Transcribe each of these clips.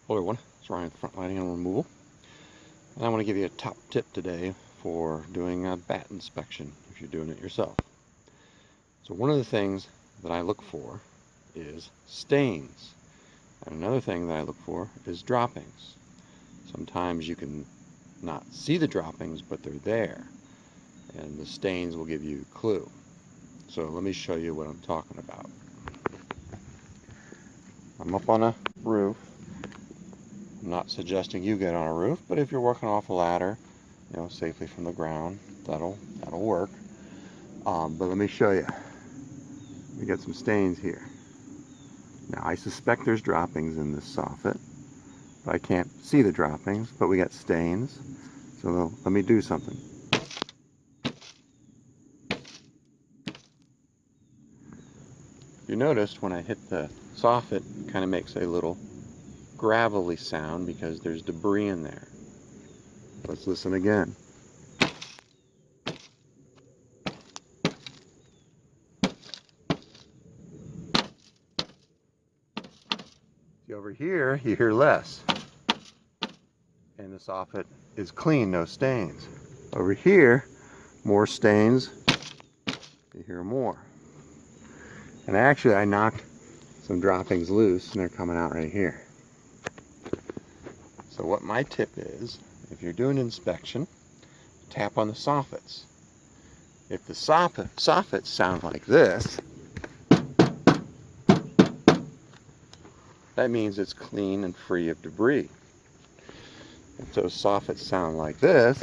Hello everyone, it's Ryan with Front Lighting and Removal, and I want to give you a top tip today for doing a bat inspection if you're doing it yourself. So one of the things that I look for is stains, and another thing that I look for is droppings. Sometimes you can not see the droppings, but they're there, and the stains will give you a clue. So let me show you what I'm talking about. I'm up on a roof. I'm not suggesting you get on a roof, but if you're working off a ladder, safely from the ground, that'll work. But let me show you. We got some stains here. Now I suspect there's droppings in this soffit, but I can't see the droppings, but we got stains. So let me do something. You noticed when I hit the soffit, it kind of makes a little gravelly sound because there's debris in there. Let's listen again. See, over here you hear less, and the soffit is clean, no stains. Over here, more stains, you hear more. And actually I knocked some droppings loose and they're coming out right here. So what my tip is, if you're doing inspection, tap on the soffits. If the soffits sound like this, that means it's clean and free of debris. If those soffits sound like this,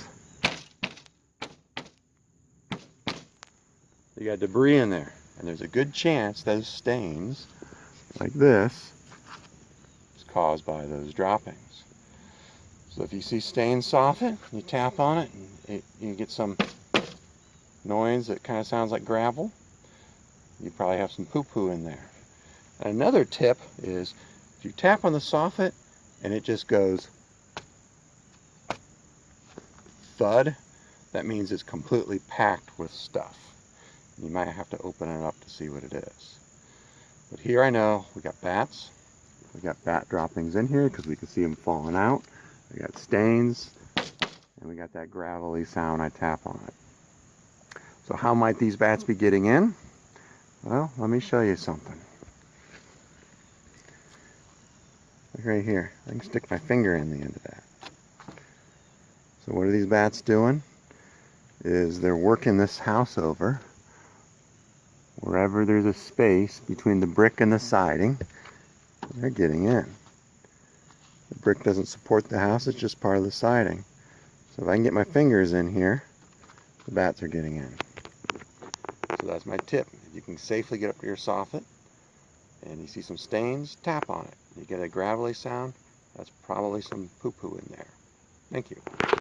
you got debris in there, and there's a good chance those stains, like this, is caused by those droppings. So if you see stained soffit, you tap on it, and you get some noise that kind of sounds like gravel. You probably have some poo-poo in there. And another tip is, if you tap on the soffit and it just goes thud, that means it's completely packed with stuff. You might have to open it up to see what it is. But here I know we got bats. We got bat droppings in here because we can see them falling out. We got stains, and we got that gravelly sound I tap on it. So how might these bats be getting in? Well, let me show you something. Look right here. I can stick my finger in the end of that. So what are these bats doing? Is they're working this house over. Wherever there's a space between the brick and the siding, they're getting in. The brick doesn't support the house, it's just part of the siding. So if I can get my fingers in here, the bats are getting in. So that's my tip. If you can safely get up to your soffit and you see some stains, tap on it. You get a gravelly sound, that's probably some poo-poo in there. Thank you.